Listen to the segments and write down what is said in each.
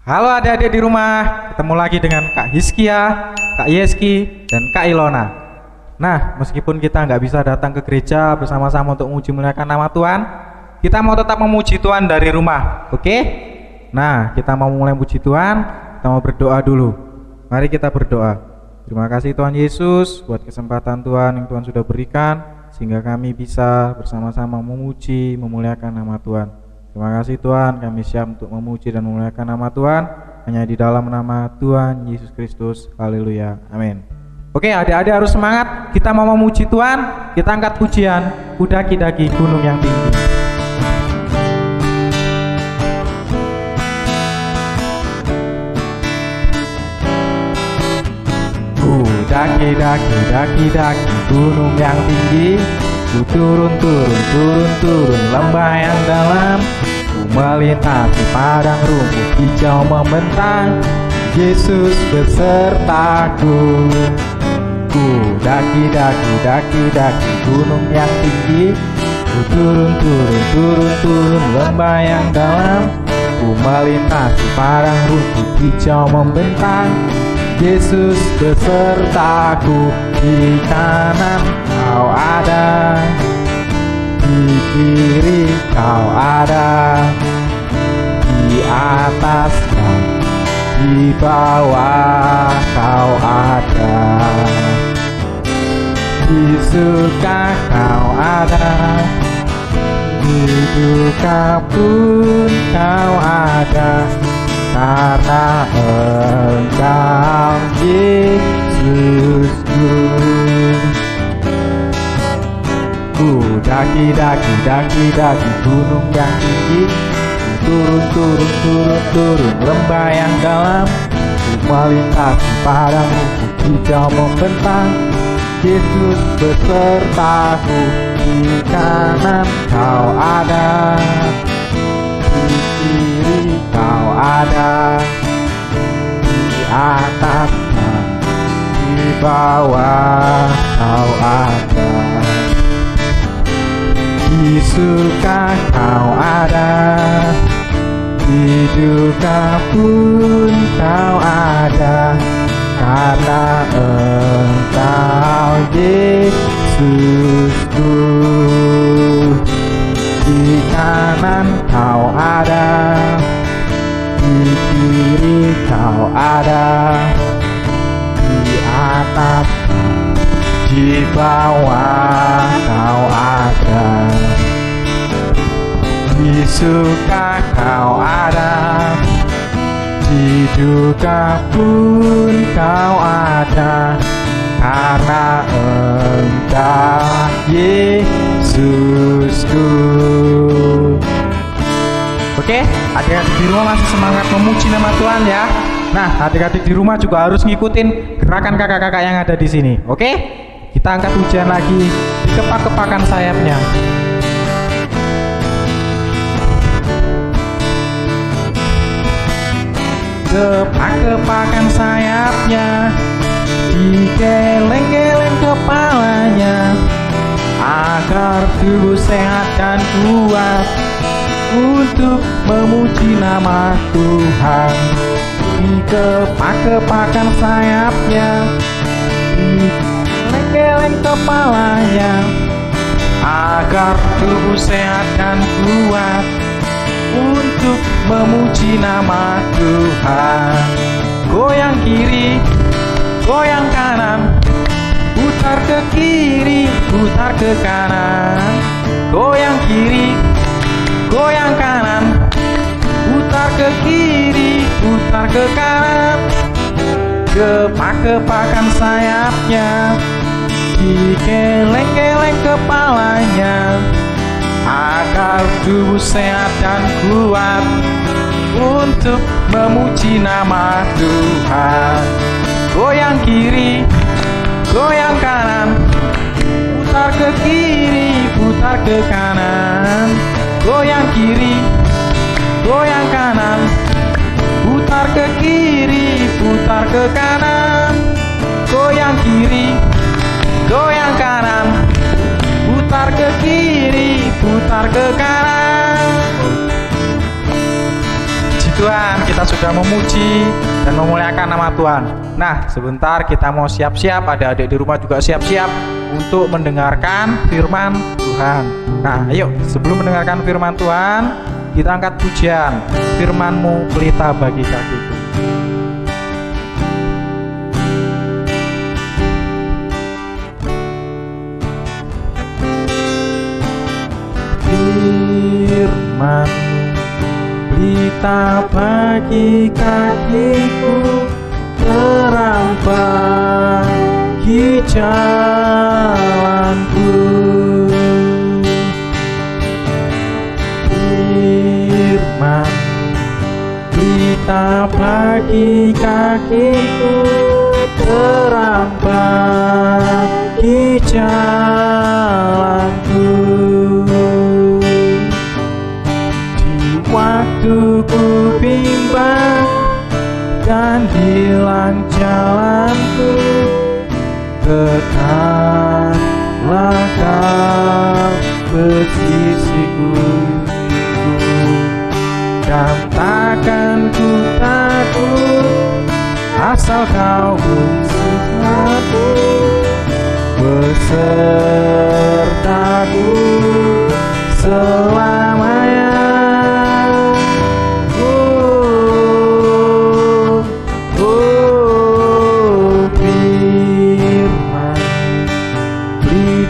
Halo adik-adik di rumah, ketemu lagi dengan Kak Hiskia, Kak Yeski, dan Kak Ilona. Nah, meskipun kita nggak bisa datang ke gereja bersama-sama untuk memuji muliakan nama Tuhan, kita mau tetap memuji Tuhan dari rumah, oke? Nah, kita mau mulai memuji Tuhan, kita mau berdoa dulu. Mari kita berdoa. Terima kasih Tuhan Yesus buat kesempatan Tuhan yang Tuhan sudah berikan, sehingga kami bisa bersama-sama memuji, memuliakan nama Tuhan. Terima kasih Tuhan, kami siap untuk memuji dan memuliakan nama Tuhan hanya di dalam nama Tuhan Yesus Kristus. Haleluya, amin. Oke, adik-adik harus semangat. Kita mau memuji Tuhan, kita angkat pujian Ku daki-daki gunung yang tinggi. Ku daki-daki gunung yang tinggi, ku turun lembah yang dalam, ku melintasi padang rumput hijau membentang, Yesus besertaku. Ku daki-daki gunung yang tinggi, ku turun lembah yang dalam, ku melintasi padang rumput hijau membentang, Yesus besertaku. Di kanan Kau ada, di kiri Kau ada, di atas dan di bawah Kau ada, di suka Kau ada, di duka pun Kau ada, karena Engkau Yesusku. Ku daki-daki gunung yang tinggi, ku turun lembah yang dalam, ku melintasi padang rumput hijau membentang, Yesus besertaku. Di kanan Kau ada, di kiri Kau ada, di atas dan di bawah Kau ada, di suka Kau ada, di duka pun Kau ada, karena Engkau Yesusku. Di kanan Kau ada, di kiri Kau ada, di atas di bawah Kau ada, di suka Kau ada, di duka pun Kau ada, karena Engkau Yesusku. Oke, adik-adik di rumah masih semangat memuji nama Tuhan ya. Nah, adik-adik di rumah juga harus ngikutin gerakan kakak-kakak yang ada di sini. Oke? Kita angkat pujian lagi, dikepak-kepakan sayapnya. Kepak-kepakan sayapnya, digeleng-geleng kepalanya, agar tubuh sehat dan kuat untuk memuji nama Tuhan. Dikepak-kepakan sayapnya, digeleng-geleng kepalanya, agar tubuh sehat dan kuat untuk memuji nama Tuhan. Goyang kiri, goyang kanan, putar ke kiri, putar ke kanan. Goyang kiri, goyang kanan, putar ke kiri, putar ke kanan. Kepak-kepakan sayapnya, digeleng-geleng kepalanya, agar tubuh sehat dan kuat untuk memuji nama Tuhan. Goyang kiri, goyang kanan, putar ke kiri, putar ke kanan. Goyang kiri, goyang kanan, putar ke kiri, putar ke kanan. Goyang kiri, goyang kanan, putar ke kiri, putar ke kanan. Tuhan, kita sudah memuji dan memuliakan nama Tuhan. Nah, sebentar kita mau siap-siap, adik-adik di rumah juga siap-siap untuk mendengarkan firman Tuhan. Nah, ayo sebelum mendengarkan firman Tuhan, kita angkat pujian. Firman-Mu pelita bagi kakiku. Firman-Mu pelita bagi kakiku, terang bagi jalanku. Firman-Mu pelita bagi kakiku, terang bagi jalanku. Waktu ku bimbang dan hilang jalanku, tetaplah Kau bersisiku, dan takkan ku takut asal Kau bersamaku, besertaku selamanya.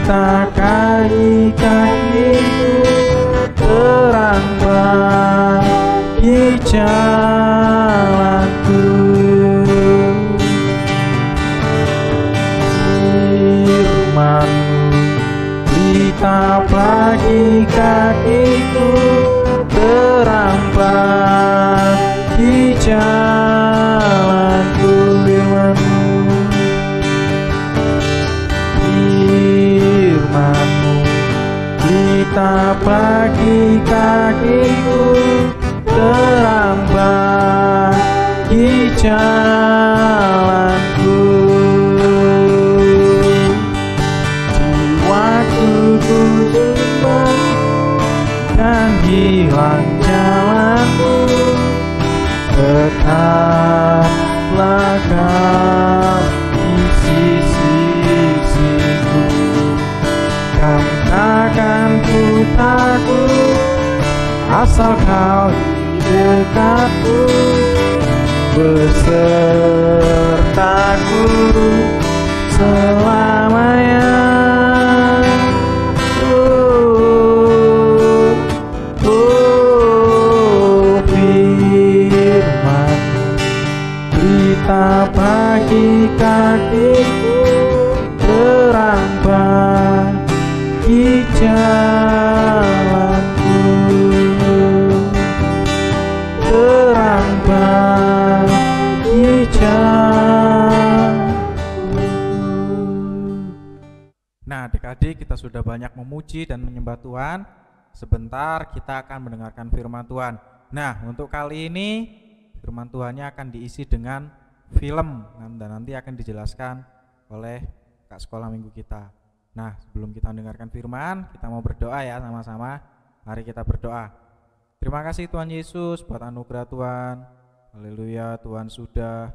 Bagi kakiku, terang bagi jalanku. Firman-Mu pelita bagi kakiku, terang bagi jalanku. Firman-Mu pelita bagi kakiku, terang bagi jalanku. Di waktu ku bimbang dan hilang jalanku, tetaplah Kau di sisiku, dan takkan ku takut asal Kau di dekatku, besertaku selamanya. Firman-Mu pelita bagi kakiku, terang bagi jalanku, terang bagi jalanku. Nah, adik-adik, kita sudah banyak memuji dan menyembah Tuhan. Sebentar kita akan mendengarkan firman Tuhan. Nah, untuk kali ini firman Tuhannya akan diisi dengan film dan nanti akan dijelaskan oleh Kak Sekolah Minggu kita. Nah, sebelum kita mendengarkan firman, kita mau berdoa ya sama-sama. Mari kita berdoa. Terima kasih Tuhan Yesus buat anugerah Tuhan. Haleluya, Tuhan sudah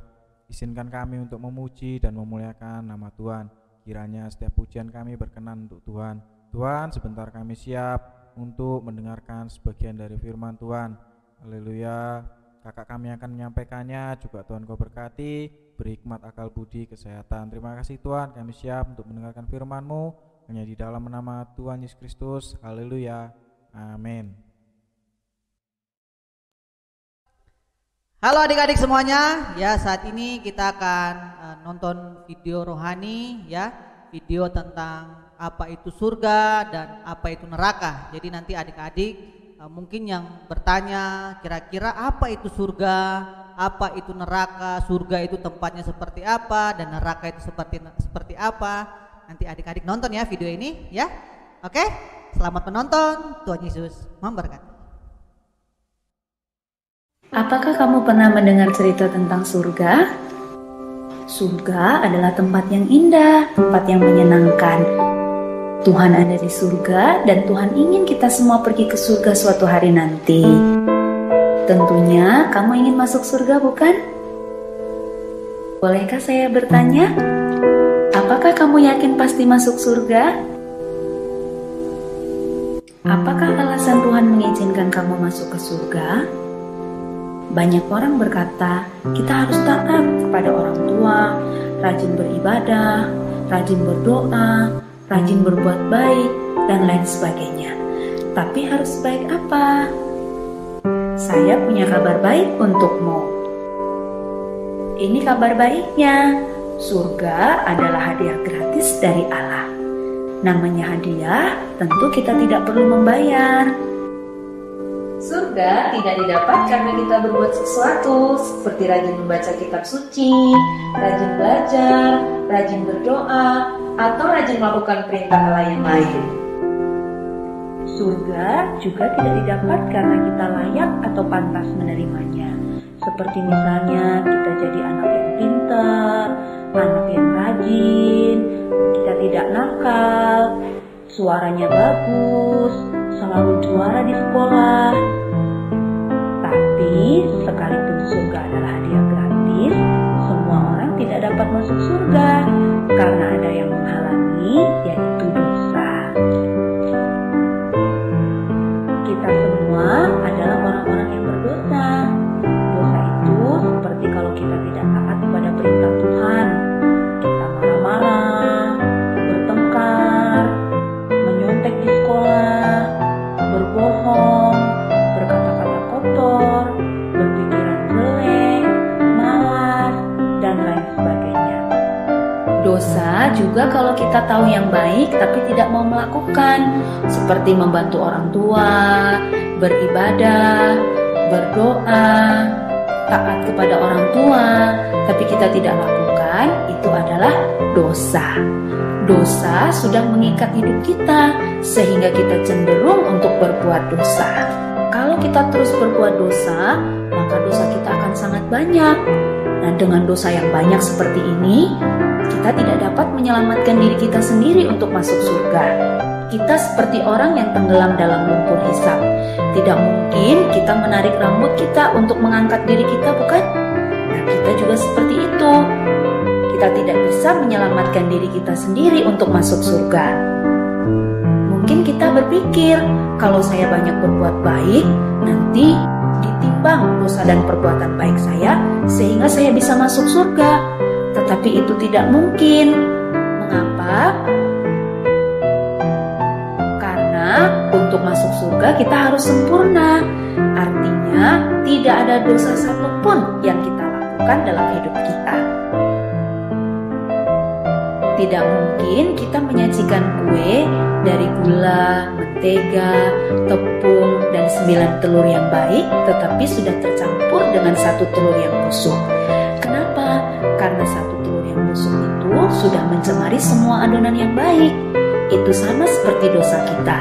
izinkan kami untuk memuji dan memuliakan nama Tuhan. Kiranya setiap pujian kami berkenan untuk Tuhan. Tuhan, sebentar kami siap untuk mendengarkan sebagian dari firman Tuhan. Haleluya. Kakak kami akan menyampaikannya, juga Tuhan Kau berkati, beri hikmat, akal budi, kesehatan. Terima kasih Tuhan, kami siap untuk mendengarkan firman-Mu, hanya di dalam nama Tuhan Yesus Kristus. Haleluya, amin. Halo adik-adik semuanya, ya saat ini kita akan nonton video rohani, ya video tentang apa itu surga dan apa itu neraka. Jadi nanti adik-adik mungkin yang bertanya kira-kira apa itu surga, apa itu neraka, surga itu tempatnya seperti apa dan neraka itu seperti apa. Nanti adik-adik nonton ya video ini ya. Oke, selamat menonton, Tuhan Yesus memberkati. Apakah kamu pernah mendengar cerita tentang surga? Surga adalah tempat yang indah, tempat yang menyenangkan. Tuhan ada di surga dan Tuhan ingin kita semua pergi ke surga suatu hari nanti. Tentunya kamu ingin masuk surga, bukan? Bolehkah saya bertanya? Apakah kamu yakin pasti masuk surga? Apakah alasan Tuhan mengizinkan kamu masuk ke surga? Banyak orang berkata, kita harus taat kepada orang tua, rajin beribadah, rajin berdoa, rajin berbuat baik, dan lain sebagainya. Tapi harus baik apa? Saya punya kabar baik untukmu. Ini kabar baiknya. Surga adalah hadiah gratis dari Allah. Namanya hadiah, tentu kita tidak perlu membayar. Surga tidak didapat karena kita berbuat sesuatu, seperti rajin membaca kitab suci, rajin belajar, rajin berdoa, atau rajin melakukan perintah Allah yang lain. Surga juga tidak didapat karena kita layak atau pantas menerimanya. Seperti misalnya kita jadi anak yang pintar, anak yang rajin, kita tidak nakal, suaranya bagus, selalu juara di sekolah. Tapi sekalipun surga adalah hadiah gratis, semua orang tidak dapat masuk surga karena ada yang menghalangi, yaitu dosa. Kita semua adalah orang-orang yang berdosa. Dosa itu seperti kalau kita tidak taat kepada perintah Tuhan. Kita marah-marah, bertengkar, menyontek di sekolah, berbohong, berkata-kata kotor, berpikiran jelek, malas, dan lain sebagainya. Dosa juga kalau kita tahu yang baik tapi tidak mau melakukan, seperti membantu orang tua, beribadah, berdoa, taat kepada orang tua, tapi kita tidak lakukan, itu adalah dosa. Dosa sudah mengikat hidup kita, sehingga kita cenderung untuk berbuat dosa. Kalau kita terus berbuat dosa, maka dosa kita akan sangat banyak. Nah, dengan dosa yang banyak seperti ini, kita tidak dapat menyelamatkan diri kita sendiri untuk masuk surga. Kita seperti orang yang tenggelam dalam lumpur hisap. Tidak mungkin kita menarik rambut kita untuk mengangkat diri kita, bukan? Nah, kita juga seperti itu. Kita tidak bisa menyelamatkan diri kita sendiri untuk masuk surga. Mungkin kita berpikir, kalau saya banyak berbuat baik, nanti ditimbang dosa dan perbuatan baik saya, sehingga saya bisa masuk surga. Tetapi itu tidak mungkin. Mengapa? Untuk masuk surga kita harus sempurna. Artinya tidak ada dosa satupun yang kita lakukan dalam hidup kita. Tidak mungkin kita menyajikan kue dari gula, mentega, tepung, dan 9 telur yang baik, tetapi sudah tercampur dengan 1 telur yang busuk. Kenapa? Karena 1 telur yang busuk itu sudah mencemari semua adonan yang baik. Itu sama seperti dosa kita.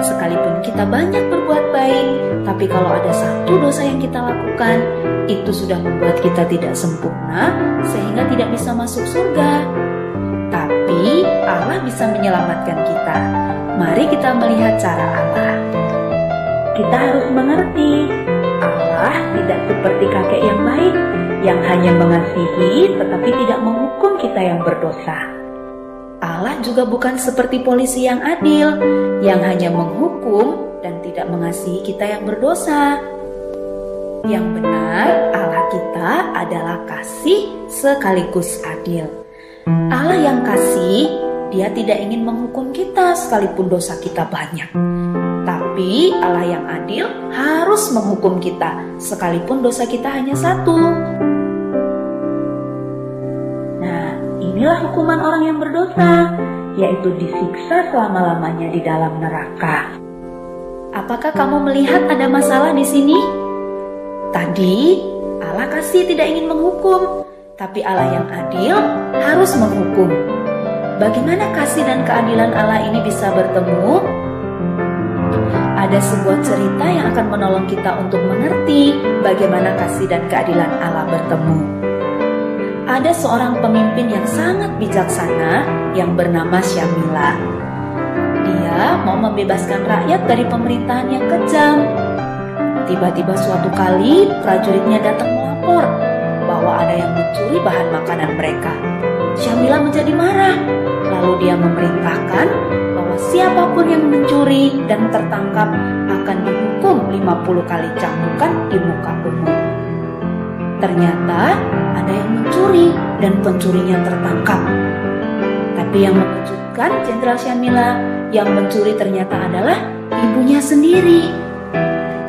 Sekalipun kita banyak berbuat baik, tapi kalau ada satu dosa yang kita lakukan, itu sudah membuat kita tidak sempurna, sehingga tidak bisa masuk surga. Tapi Allah bisa menyelamatkan kita. Mari kita melihat cara Allah. Kita harus mengerti, Allah tidak seperti kakek yang baik, yang hanya mengasihi tetapi tidak menghukum kita yang berdosa. Allah juga bukan seperti polisi yang adil, yang hanya menghukum dan tidak mengasihi kita yang berdosa. Yang benar, Allah kita adalah kasih sekaligus adil. Allah yang kasih, Dia tidak ingin menghukum kita sekalipun dosa kita banyak. Tapi Allah yang adil harus menghukum kita sekalipun dosa kita hanya 1. Inilah hukuman orang yang berdosa, yaitu disiksa selama-lamanya di dalam neraka. Apakah kamu melihat ada masalah di sini? Tadi Allah kasih tidak ingin menghukum, tapi Allah yang adil harus menghukum. Bagaimana kasih dan keadilan Allah ini bisa bertemu? Ada sebuah cerita yang akan menolong kita untuk mengerti bagaimana kasih dan keadilan Allah bertemu. Ada seorang pemimpin yang sangat bijaksana yang bernama Syamila. Dia mau membebaskan rakyat dari pemerintahan yang kejam. Tiba-tiba suatu kali prajuritnya datang melapor bahwa ada yang mencuri bahan makanan mereka. Syamila menjadi marah, lalu dia memerintahkan bahwa siapapun yang mencuri dan tertangkap akan dihukum 50 kali cambukan di muka umum. Ternyata ada yang mencuri dan pencurinya tertangkap. Tapi yang mengejutkan Jenderal Syamila, yang mencuri ternyata adalah ibunya sendiri.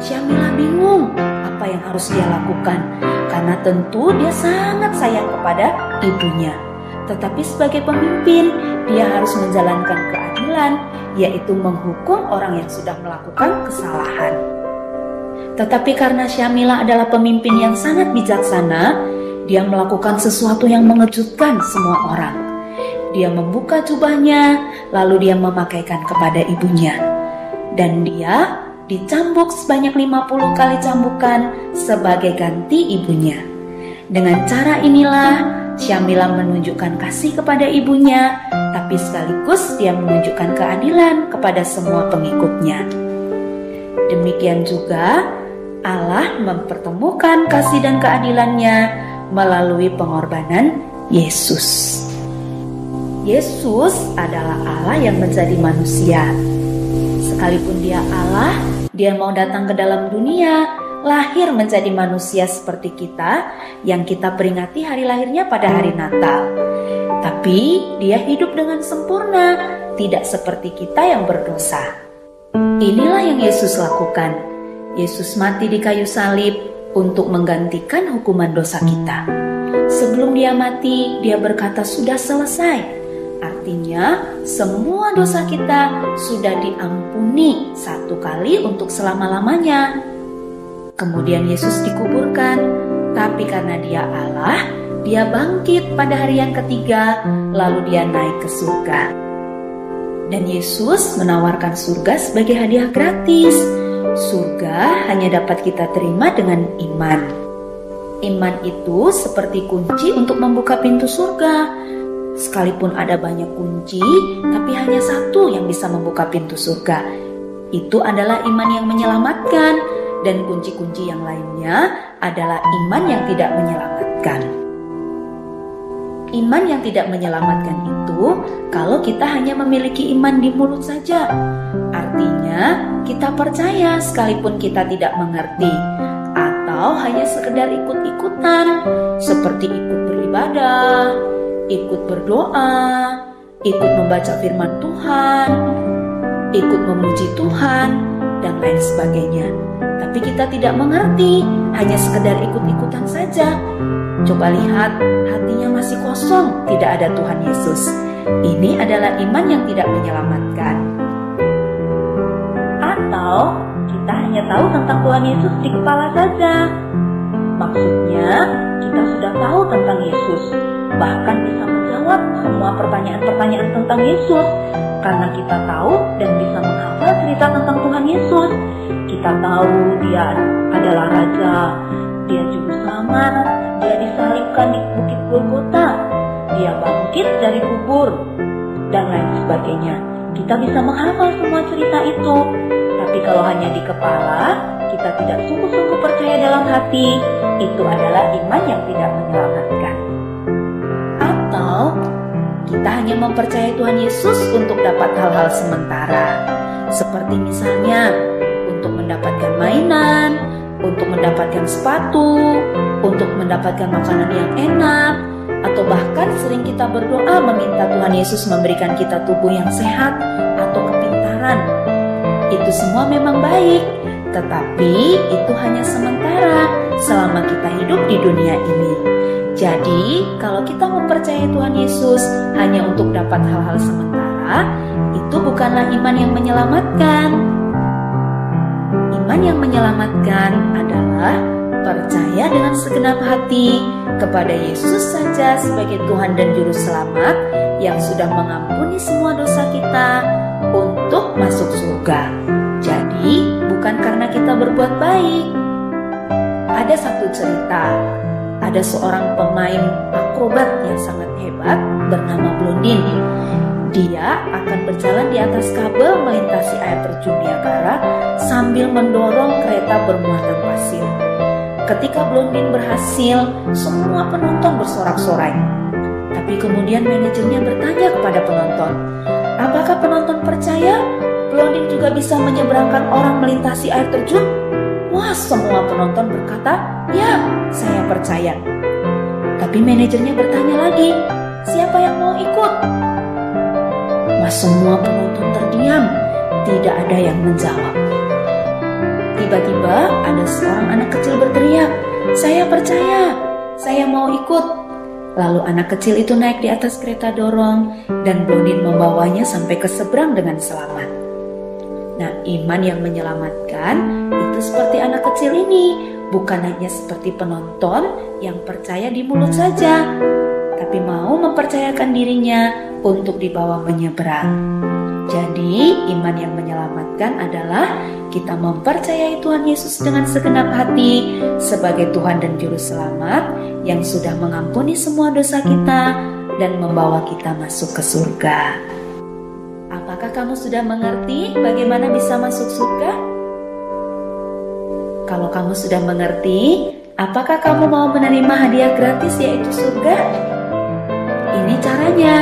Syamila bingung apa yang harus dia lakukan, karena tentu dia sangat sayang kepada ibunya. Tetapi sebagai pemimpin, dia harus menjalankan keadilan, yaitu menghukum orang yang sudah melakukan kesalahan. Tetapi karena Syamila adalah pemimpin yang sangat bijaksana, dia melakukan sesuatu yang mengejutkan semua orang. Dia membuka jubahnya, lalu dia memakaikan kepada ibunya. Dan dia dicambuk sebanyak 50 kali cambukan sebagai ganti ibunya. Dengan cara inilah Syamila menunjukkan kasih kepada ibunya, tapi sekaligus dia menunjukkan keadilan kepada semua pengikutnya. Demikian juga Allah mempertemukan kasih dan keadilannya melalui pengorbanan Yesus. Yesus adalah Allah yang menjadi manusia. Sekalipun dia Allah, dia mau datang ke dalam dunia, lahir menjadi manusia seperti kita, yang kita peringati hari lahirnya pada hari Natal. Tapi dia hidup dengan sempurna, tidak seperti kita yang berdosa. Inilah yang Yesus lakukan. Yesus mati di kayu salib untuk menggantikan hukuman dosa kita. Sebelum dia mati, dia berkata sudah selesai. Artinya semua dosa kita sudah diampuni satu kali untuk selama-lamanya. Kemudian Yesus dikuburkan, tapi karena dia Allah, dia bangkit pada hari yang ketiga, lalu dia naik ke surga. Dan Yesus menawarkan surga sebagai hadiah gratis. Surga hanya dapat kita terima dengan iman. Iman itu seperti kunci untuk membuka pintu surga. Sekalipun ada banyak kunci, tapi hanya satu yang bisa membuka pintu surga. Itu adalah iman yang menyelamatkan, dan kunci-kunci yang lainnya adalah iman yang tidak menyelamatkan. Iman yang tidak menyelamatkan itu kalau kita hanya memiliki iman di mulut saja. Artinya kita percaya sekalipun kita tidak mengerti, atau hanya sekedar ikut-ikutan, seperti ikut beribadah, ikut berdoa, ikut membaca firman Tuhan, ikut memuji Tuhan, dan lain sebagainya. Tapi kita tidak mengerti, hanya sekedar ikut-ikutan saja. Coba lihat, hatinya masih kosong, tidak ada Tuhan Yesus. Ini adalah iman yang tidak menyelamatkan. Atau kita hanya tahu tentang Tuhan Yesus di kepala saja. Maksudnya, kita sudah tahu tentang Yesus, bahkan bisa menjawab semua pertanyaan-pertanyaan tentang Yesus, karena kita tahu dan bisa menghafal cerita tentang Tuhan Yesus. Kita tahu dia adalah Raja, dia Juru Selamat, dia disalibkan di Bukit Golgota, dia bangkit dari kubur, dan lain sebagainya. Kita bisa menghafal semua cerita itu, tapi kalau hanya di kepala, kita tidak sungguh-sungguh percaya dalam hati, itu adalah iman yang tidak menyelamatkan. Atau kita hanya mempercayai Tuhan Yesus untuk dapat hal-hal sementara, seperti misalnya untuk mendapatkan mainan, untuk mendapatkan sepatu, untuk mendapatkan makanan yang enak, atau bahkan sering kita berdoa meminta Tuhan Yesus memberikan kita tubuh yang sehat atau kepintaran. Itu semua memang baik, tetapi itu hanya sementara selama kita hidup di dunia ini. Jadi, kalau kita mempercayai Tuhan Yesus hanya untuk dapat hal-hal sementara, itu bukanlah iman yang menyelamatkan. Iman yang menyelamatkan adalah percaya dengan segenap hati kepada Yesus saja sebagai Tuhan dan Juru Selamat yang sudah mengampuni semua dosa kita untuk masuk surga. Jadi, bukan karena kita berbuat baik. Ada satu cerita, ada seorang pemain akrobat yang sangat hebat bernama Blondin. Dia akan berjalan di atas kabel melintasi air terjun Niagara sambil mendorong kereta bermuatan pasir. Ketika Blondin berhasil, semua penonton bersorak-sorai. Tapi kemudian manajernya bertanya kepada penonton, apakah penonton percaya Blondin juga bisa menyeberangkan orang melintasi air terjun? Wah, semua penonton berkata, ya, saya percaya. Tapi manajernya bertanya lagi, siapa yang mau ikut? Wah, semua penonton terdiam, tidak ada yang menjawab. Tiba-tiba ada seorang anak kecil berteriak, saya percaya, saya mau ikut. Lalu anak kecil itu naik di atas kereta dorong dan Blondin membawanya sampai ke seberang dengan selamat. Nah, iman yang menyelamatkan itu seperti anak kecil ini, bukan hanya seperti penonton yang percaya di mulut saja, tapi mau mempercayakan dirinya untuk dibawa menyeberang. Jadi, iman yang menyelamatkan adalah kita mempercayai Tuhan Yesus dengan segenap hati sebagai Tuhan dan Juru Selamat yang sudah mengampuni semua dosa kita dan membawa kita masuk ke surga. Apakah kamu sudah mengerti bagaimana bisa masuk surga? Kalau kamu sudah mengerti, apakah kamu mau menerima hadiah gratis yaitu surga? Ini caranya.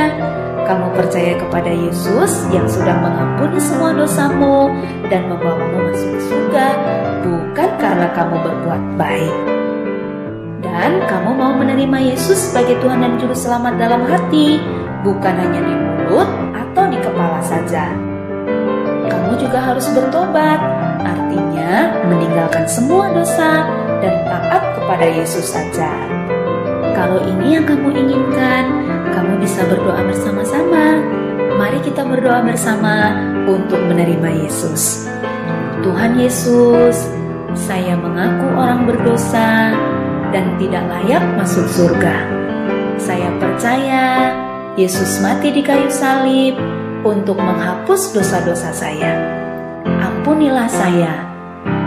Kamu percaya kepada Yesus yang sudah mengampuni semua dosamu dan membawamu masuk ke surga, bukan karena kamu berbuat baik. Dan kamu mau menerima Yesus sebagai Tuhan dan Juru Selamat dalam hati, bukan hanya di mulut atau di kepala saja. Kamu juga harus bertobat, artinya meninggalkan semua dosa dan taat kepada Yesus saja. Kalau ini yang kamu inginkan, kamu bisa berdoa bersama-sama. Mari kita berdoa bersama untuk menerima Yesus. Tuhan Yesus, saya mengaku orang berdosa dan tidak layak masuk surga. Saya percaya Yesus mati di kayu salib untuk menghapus dosa-dosa saya. Ampunilah saya,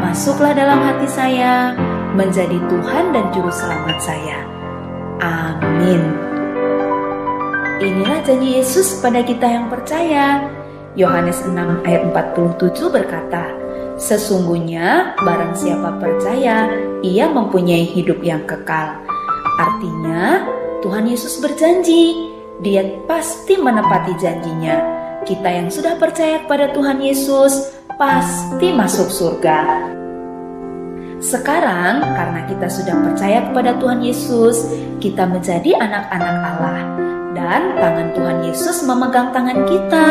masuklah dalam hati saya, menjadi Tuhan dan Juru Selamat saya. Amin. Inilah janji Yesus pada kita yang percaya. Yohanes 6 ayat 47 berkata, sesungguhnya barang siapa percaya, ia mempunyai hidup yang kekal. Artinya, Tuhan Yesus berjanji, Dia pasti menepati janjinya. Kita yang sudah percaya kepada Tuhan Yesus pasti masuk surga. Sekarang, karena kita sudah percaya kepada Tuhan Yesus, kita menjadi anak-anak Allah. Dan tangan Tuhan Yesus memegang tangan kita.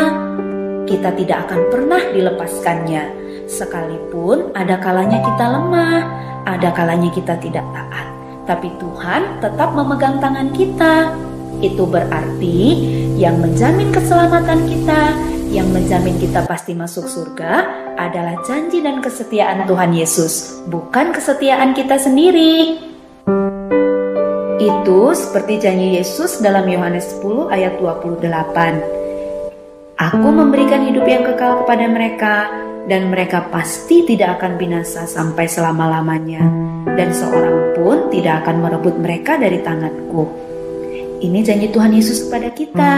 Kita tidak akan pernah dilepaskannya. Sekalipun ada kalanya kita lemah, ada kalanya kita tidak taat. Tapi Tuhan tetap memegang tangan kita. Itu berarti yang menjamin keselamatan kita, yang menjamin kita pasti masuk surga adalah janji dan kesetiaan Tuhan Yesus, bukan kesetiaan kita sendiri. Itu seperti janji Yesus dalam Yohanes 10 ayat 28. Aku memberikan hidup yang kekal kepada mereka, dan mereka pasti tidak akan binasa sampai selama-lamanya, dan seorang pun tidak akan merebut mereka dari tanganku. Ini janji Tuhan Yesus kepada kita.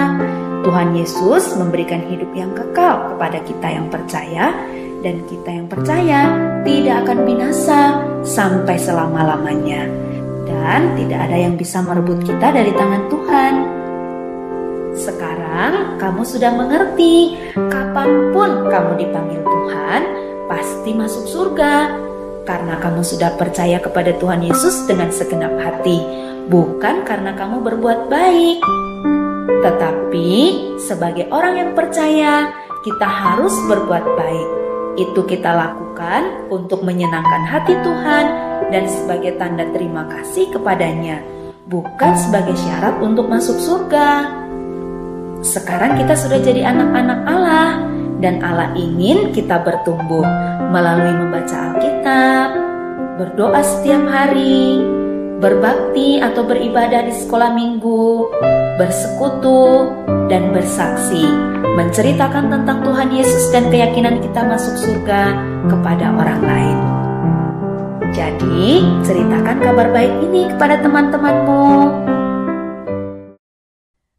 Tuhan Yesus memberikan hidup yang kekal kepada kita yang percaya, dan kita yang percaya tidak akan binasa sampai selama-lamanya. Dan tidak ada yang bisa merebut kita dari tangan Tuhan. Sekarang kamu sudah mengerti, kapanpun kamu dipanggil Tuhan, pasti masuk surga. Karena kamu sudah percaya kepada Tuhan Yesus dengan segenap hati, bukan karena kamu berbuat baik. Tetapi sebagai orang yang percaya, kita harus berbuat baik. Itu kita lakukan untuk menyenangkan hati Tuhan dan sebagai tanda terima kasih kepadanya, bukan sebagai syarat untuk masuk surga. Sekarang kita sudah jadi anak-anak Allah, dan Allah ingin kita bertumbuh melalui membaca Alkitab, berdoa setiap hari, berbakti atau beribadah di sekolah minggu, bersekutu, dan bersaksi, menceritakan tentang Tuhan Yesus dan keyakinan kita masuk surga kepada orang lain. Jadi, ceritakan kabar baik ini kepada teman-temanmu.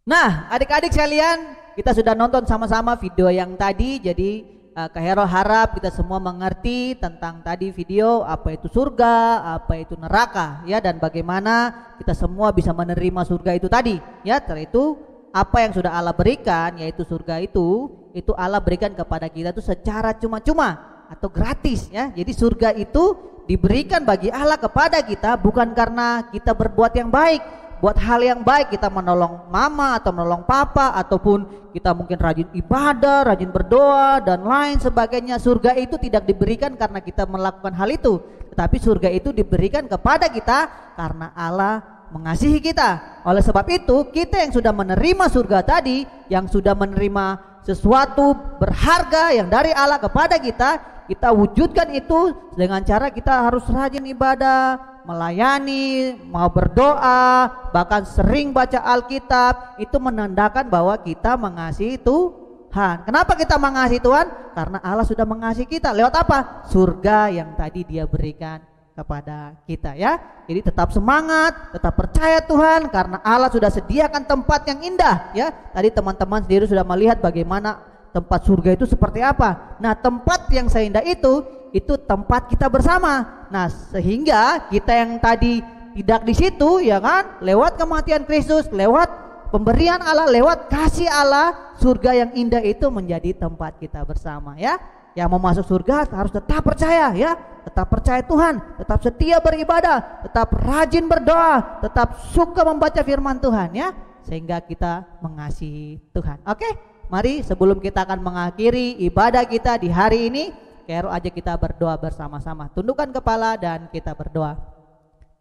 Nah, adik-adik sekalian, kita sudah nonton sama-sama video yang tadi. Jadi Kak Hero harap kita semua mengerti tentang tadi video apa itu surga, apa itu neraka ya, dan bagaimana kita semua bisa menerima surga itu tadi ya. Setelah itu apa yang sudah Allah berikan yaitu surga itu Allah berikan kepada kita itu secara cuma-cuma atau gratis ya. Jadi surga itu diberikan bagi Allah kepada kita bukan karena kita berbuat yang baik, buat hal yang baik, kita menolong mama atau menolong papa, ataupun kita mungkin rajin ibadah, rajin berdoa dan lain sebagainya. Surga itu tidak diberikan karena kita melakukan hal itu, tetapi surga itu diberikan kepada kita karena Allah mengasihi kita. Oleh sebab itu kita yang sudah menerima surga tadi, yang sudah menerima sesuatu berharga yang dari Allah kepada kita, kita wujudkan itu dengan cara kita harus rajin ibadah, melayani, mau berdoa, bahkan sering baca Alkitab. Itu menandakan bahwa kita mengasihi Tuhan. Kenapa kita mengasihi Tuhan? Karena Allah sudah mengasihi kita. Lewat apa? Surga yang tadi Dia berikan kepada kita ya. Jadi tetap semangat, tetap percaya Tuhan, karena Allah sudah sediakan tempat yang indah ya. Tadi teman-teman sendiri sudah melihat bagaimana tempat surga itu seperti apa. Nah, tempat yang seindah itu tempat kita bersama. Nah, sehingga kita yang tadi tidak di situ ya kan, lewat kematian Kristus, lewat pemberian Allah, lewat kasih Allah, surga yang indah itu menjadi tempat kita bersama ya. Yang mau masuk surga harus tetap percaya ya, tetap percaya Tuhan, tetap setia beribadah, tetap rajin berdoa, tetap suka membaca firman Tuhan ya, sehingga kita mengasihi Tuhan. Oke? Mari sebelum kita akan mengakhiri ibadah kita di hari ini, Kero aja kita berdoa bersama-sama. Tundukkan kepala dan kita berdoa.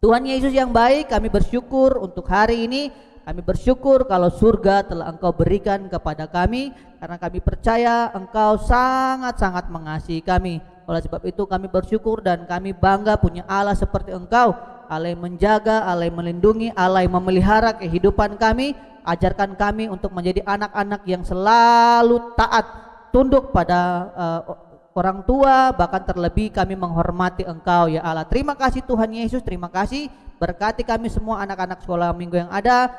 Tuhan Yesus yang baik, kami bersyukur untuk hari ini. Kami bersyukur kalau surga telah Engkau berikan kepada kami, karena kami percaya Engkau sangat-sangat mengasihi kami. Oleh sebab itu kami bersyukur dan kami bangga punya Allah seperti Engkau, Allah yang menjaga, Allah yang melindungi, Allah yang memelihara kehidupan kami. Ajarkan kami untuk menjadi anak-anak yang selalu taat, tunduk pada orang tua, bahkan terlebih kami menghormati Engkau ya Allah. Terima kasih Tuhan Yesus, terima kasih. Berkati kami semua anak-anak sekolah minggu yang ada.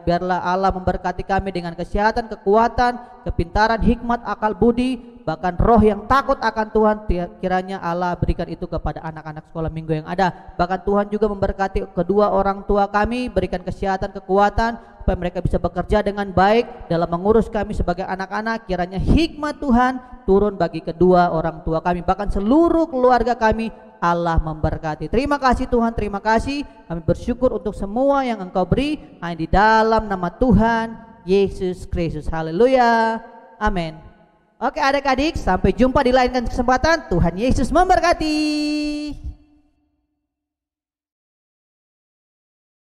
Biarlah Allah memberkati kami dengan kesehatan, kekuatan, kepintaran, hikmat, akal budi, bahkan roh yang takut akan Tuhan. Kiranya Allah berikan itu kepada anak-anak sekolah minggu yang ada. Bahkan Tuhan juga memberkati kedua orang tua kami, berikan kesehatan, kekuatan, supaya mereka bisa bekerja dengan baik dalam mengurus kami sebagai anak-anak. Kiranya hikmat Tuhan turun bagi kedua orang tua kami, bahkan seluruh keluarga kami. Allah memberkati. Terima kasih Tuhan, terima kasih. Kami bersyukur untuk semua yang Engkau beri, hanya di dalam nama Tuhan Yesus Kristus. Haleluya, amin. Oke adik-adik, sampai jumpa di lain kesempatan. Tuhan Yesus memberkati.